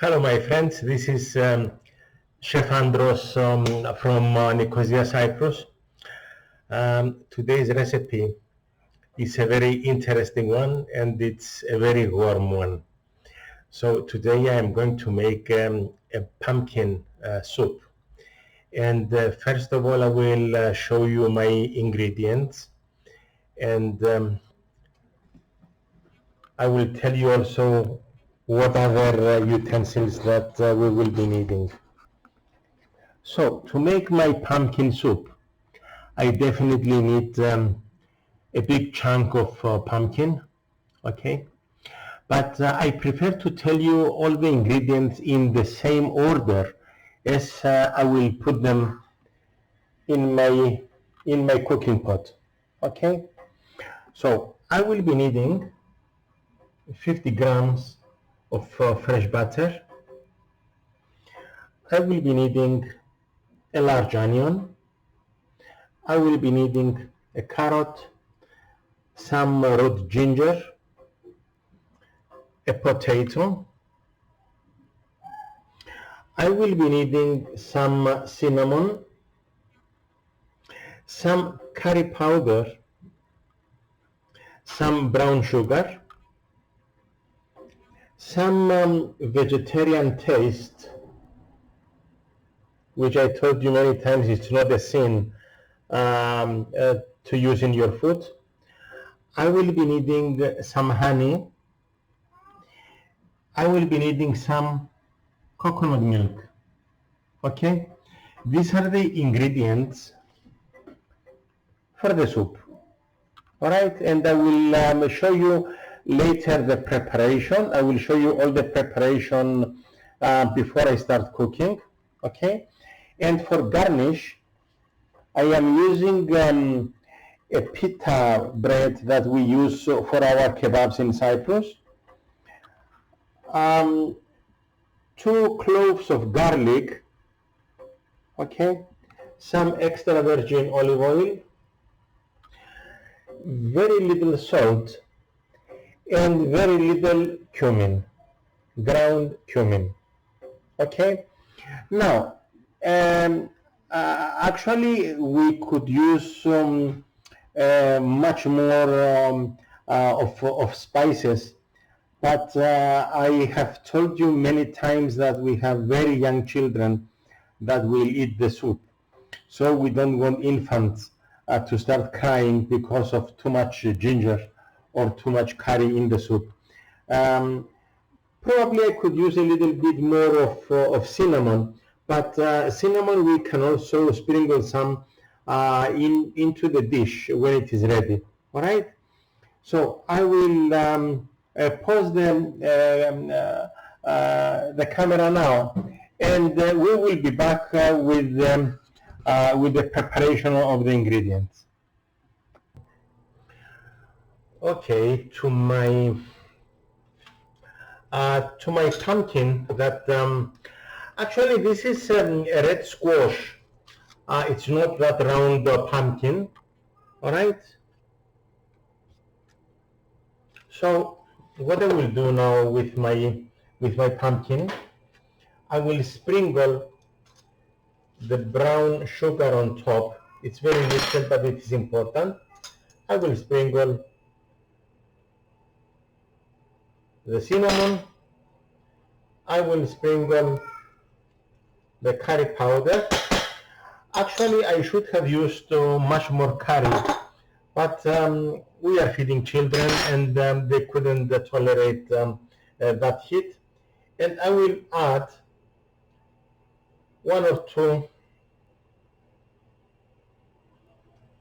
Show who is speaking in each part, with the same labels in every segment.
Speaker 1: Hello, my friends. This is Chef Andros from Nicosia, Cyprus. Today's recipe is a very interesting one and it's a very warm one. So today I am going to make a pumpkin soup. And first of all, I will show you my ingredients, and I will tell you also what other utensils that we will be needing. So to make my pumpkin soup, I definitely need a big chunk of pumpkin, okay? But I prefer to tell you all the ingredients in the same order as I will put them in my cooking pot, okay? So I will be needing 50 grams of fresh butter. I will be needing a large onion. I will be needing a carrot, some root ginger, a potato. I will be needing some cinnamon, some curry powder, some brown sugar, some vegetarian taste, which I told you many times it's not a sin to use in your food. I will be needing some honey. I will be needing some coconut milk. Okay, these are the ingredients for the soup. All right, and I will show you later the preparation. I will show you all the preparation before I start cooking. Okay, and for garnish, I am using a pita bread that we use for our kebabs in Cyprus. 2 cloves of garlic, okay, some extra virgin olive oil, very little salt, and very little cumin, ground cumin. Okay, now actually we could use much more of spices, but I have told you many times that we have very young children that will eat the soup, so we don't want infants to start crying because of too much ginger or too much curry in the soup. Probably I could use a little bit more of cinnamon, but cinnamon we can also sprinkle some into the dish when it is ready. All right, so I will pause the camera now, and we will be back with the preparation of the ingredients. Okay, to my pumpkin, that actually this is a red squash. It's not that round pumpkin. All right. So what I will do now with my pumpkin, I will sprinkle the brown sugar on top. It's very little, but it is important. I will sprinkle the cinnamon. I will sprinkle the curry powder. Actually, I should have used much more curry, but we are feeding children and they couldn't tolerate that heat. And I will add 1 or 2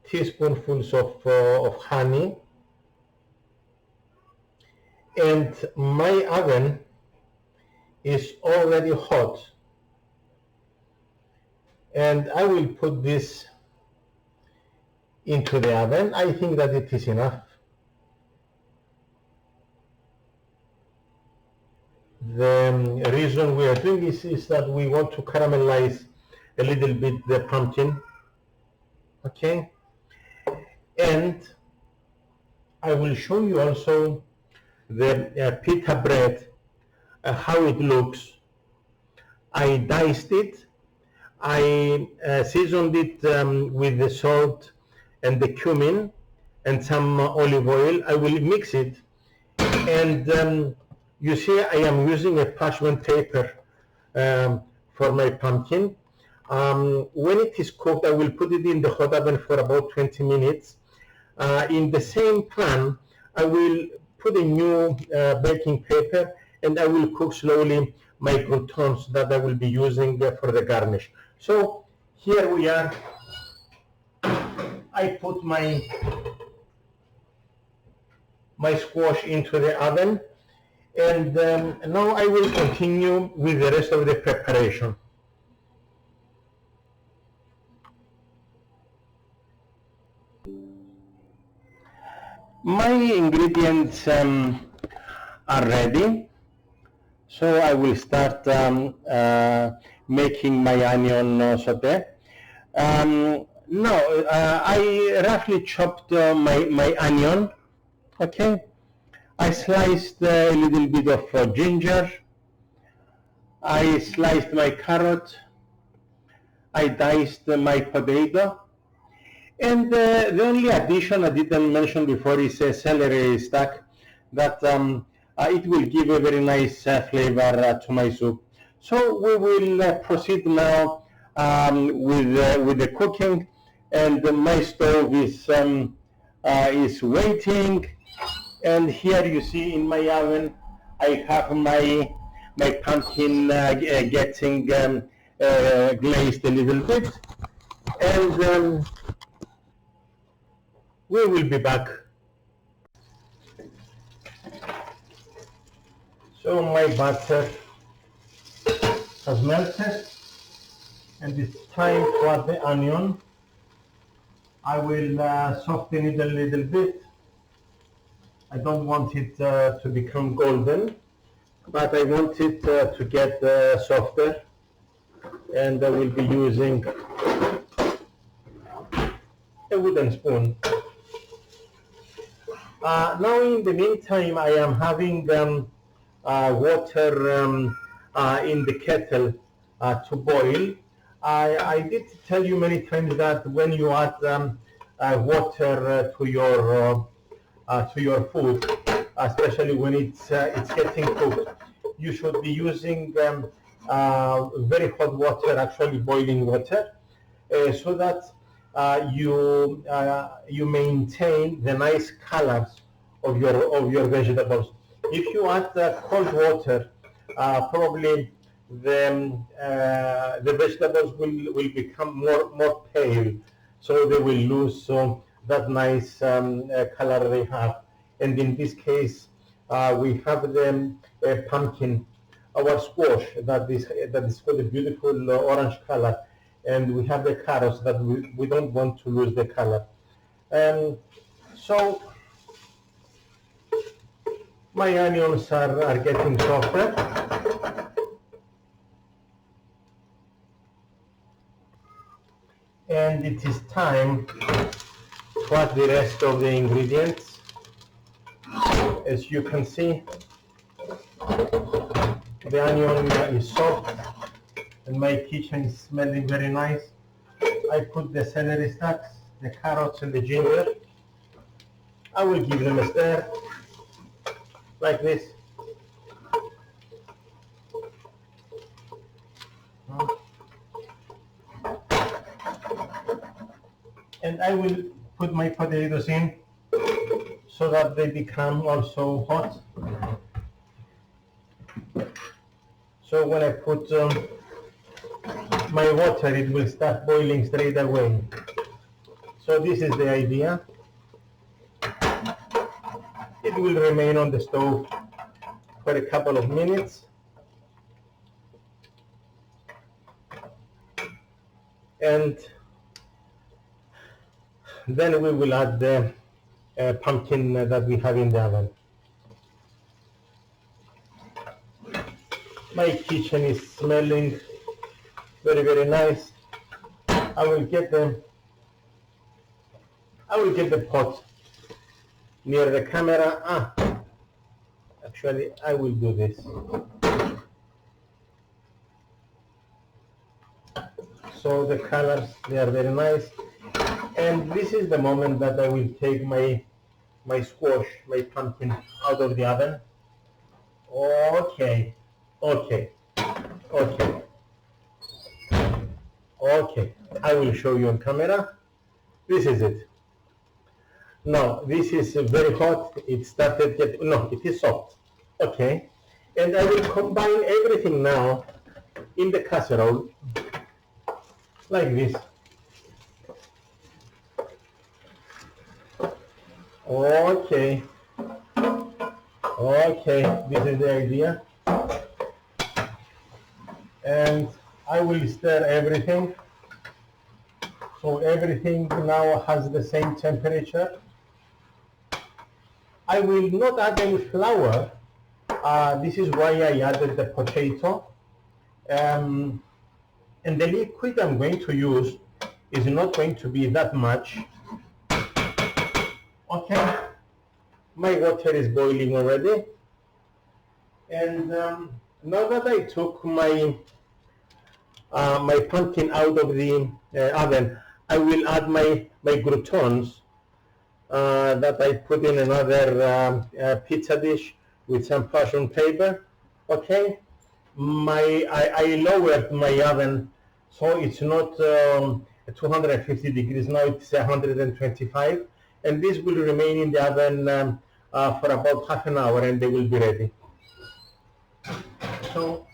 Speaker 1: teaspoonfuls of honey, and my oven is already hot, and I will put this into the oven. I think that it is enough. The reason we are doing this is that we want to caramelize a little bit the pumpkin, okay? And I will show you also the pita bread, how it looks I diced it. I seasoned it with the salt and the cumin and some olive oil. I will mix it, and you see I am using a parchment paper for my pumpkin. When it is cooked, I will put it in the hot oven for about 20 minutes. In the same pan, I will put a new baking paper, and I will cook slowly my croutons that I will be using for the garnish. So here we are. I put my squash into the oven, and now I will continue with the rest of the preparation. My ingredients are ready, so I will start making my onion saute. Now I roughly chopped my onion. Okay, I sliced a little bit of ginger. I sliced my carrot. I diced my potato. And the only addition I didn't mention before is a celery stack that it will give a very nice flavor to my soup. So we will proceed now with the cooking, and my stove is waiting. And here you see in my oven I have my pumpkin getting glazed a little bit, and we will be back. So my butter has melted, and it's time to add the onion. I will soften it a little bit. I don't want it to become golden, but I want it to get softer, and I will be using a wooden spoon. Now in the meantime, I am having water in the kettle to boil. I did tell you many times that when you add water to your food, especially when it's getting cooked, you should be using very hot water, actually boiling water, so that you maintain the nice colors of your vegetables. If you add cold water, probably the vegetables will become more pale, so they will lose that nice color they have. And in this case, we have the pumpkin, our squash that is got a beautiful orange color, and we have the carrots that we don't want to lose the color. So my onions are getting softer. And it is time to add the rest of the ingredients. As you can see, the onion is soft and my kitchen is smelling very nice. I put the celery stacks, the carrots and the ginger. I will give them a stir like this. And I will put my potatoes in so that they become also hot. So when I put my water, it will start boiling straight away. So this is the idea. It will remain on the stove for a couple of minutes. And then we will add the pumpkin that we have in the oven. My kitchen is smelling very, very nice. I will get the pot near the camera. Actually, I will do this. So the colors, they are very nice. And this is the moment that I will take my squash, my pumpkin out of the oven. Okay, okay, okay, okay. I will show you on camera. This is it. Now, this is very hot. It started getting, no, it is soft. Okay. And I will combine everything now in the casserole like this. Okay. Okay, this is the idea. And I will stir everything. So everything now has the same temperature. I will not add any flour. This is why I added the potato. And the liquid I'm going to use is not going to be that much. Okay, my water is boiling already. And now that I took my my pumpkin out of the oven, I will add my croutons that I put in another pizza dish with some parchment paper. Okay, I lowered my oven so it's not 250 degrees now, it's 125, and this will remain in the oven for about half an hour and they will be ready. So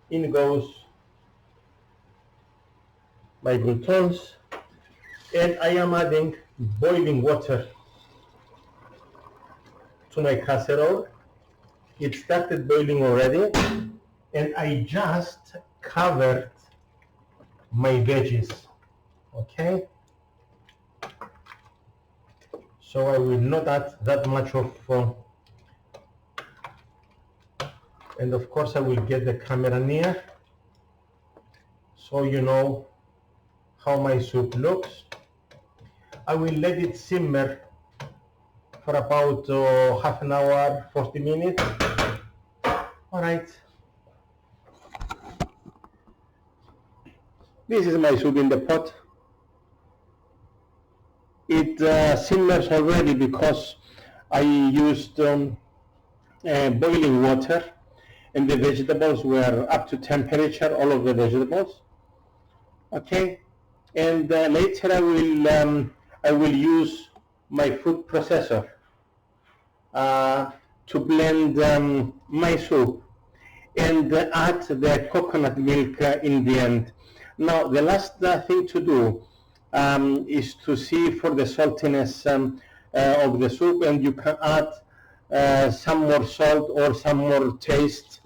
Speaker 1: in goes my croutons, and I am adding boiling water to my casserole. It started boiling already, and I just covered my veggies. Okay, so I will not add that much of and of course I will get the camera near so you know how my soup looks. I will let it simmer for about half an hour, 40 minutes. All right. This is my soup in the pot. It simmers already because I used boiling water, and the vegetables were up to temperature, all of the vegetables. Okay, and later I will use my food processor to blend my soup and add the coconut milk in the end. Now the last thing to do is to see for the saltiness of the soup, and you can add some more salt or some more taste.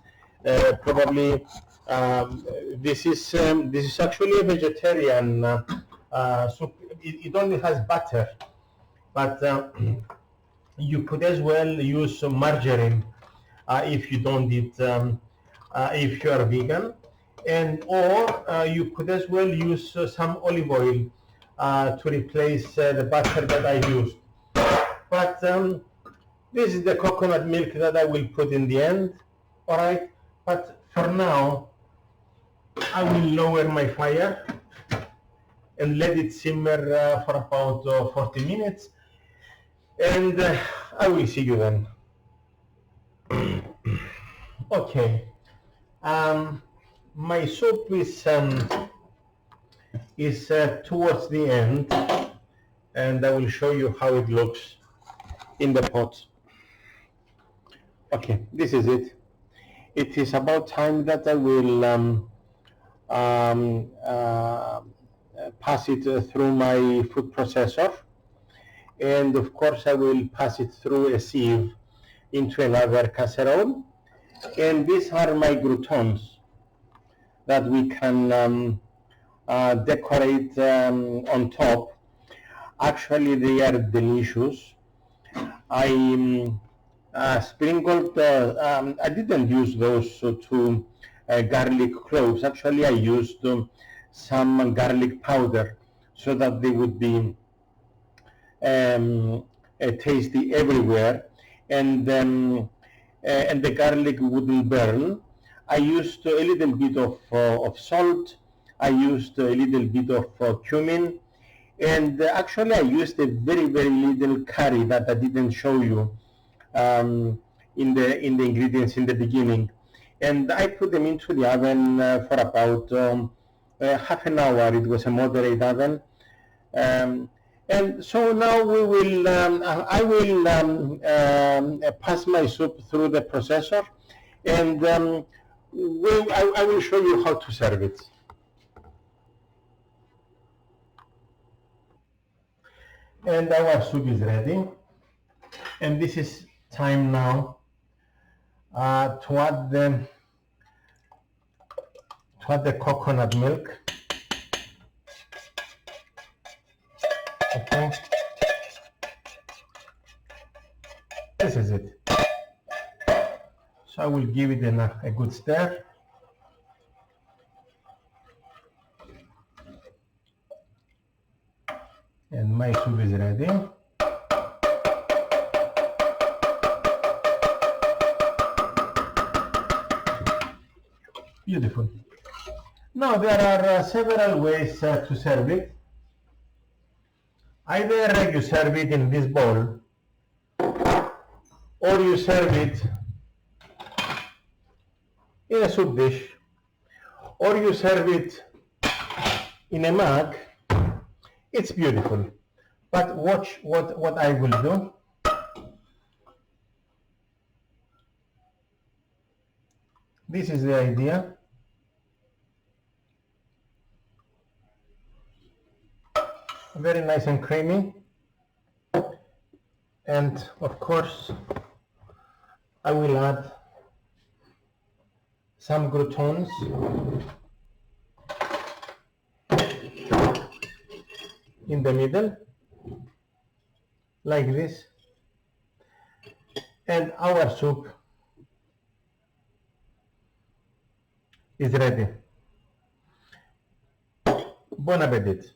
Speaker 1: Probably this is actually a vegetarian soup. It only has butter, but you could as well use some margarine if you don't eat, if you are vegan, and or you could as well use some olive oil to replace the butter that I used. But this is the coconut milk that I will put in the end. All right, but for now I will lower my fire and let it simmer for about 40 minutes, and I will see you then. Okay, my soup is towards the end, and I will show you how it looks in the pot. Okay, this is it. It is about time that I will pass it through my food processor, and of course I will pass it through a sieve into another casserole. And these are my croutons that we can decorate on top. Actually they are delicious. I sprinkled, I didn't use those two garlic cloves. Actually I used some garlic powder so that they would be tasty everywhere, and the garlic wouldn't burn. I used a little bit of salt. I used a little bit of cumin, and actually I used a very little curry that I didn't show you in the ingredients in the beginning, and I put them into the oven for about half an hour. It was a moderate oven. And so now I will pass my soup through the processor, and I will show you how to serve it. And our soup is ready, and this is time now to add the coconut milk. Okay, this is it. So I will give it a good stir. And my soup is ready. Beautiful. Now there are several ways to serve it. Either you serve it in this bowl, or you serve it in a soup dish, or you serve it in a mug. It's beautiful. But watch what I will do. This is the idea. Very nice and creamy. And of course, I will add some croutons in the middle, like this. And our soup is ready. Bon appetit.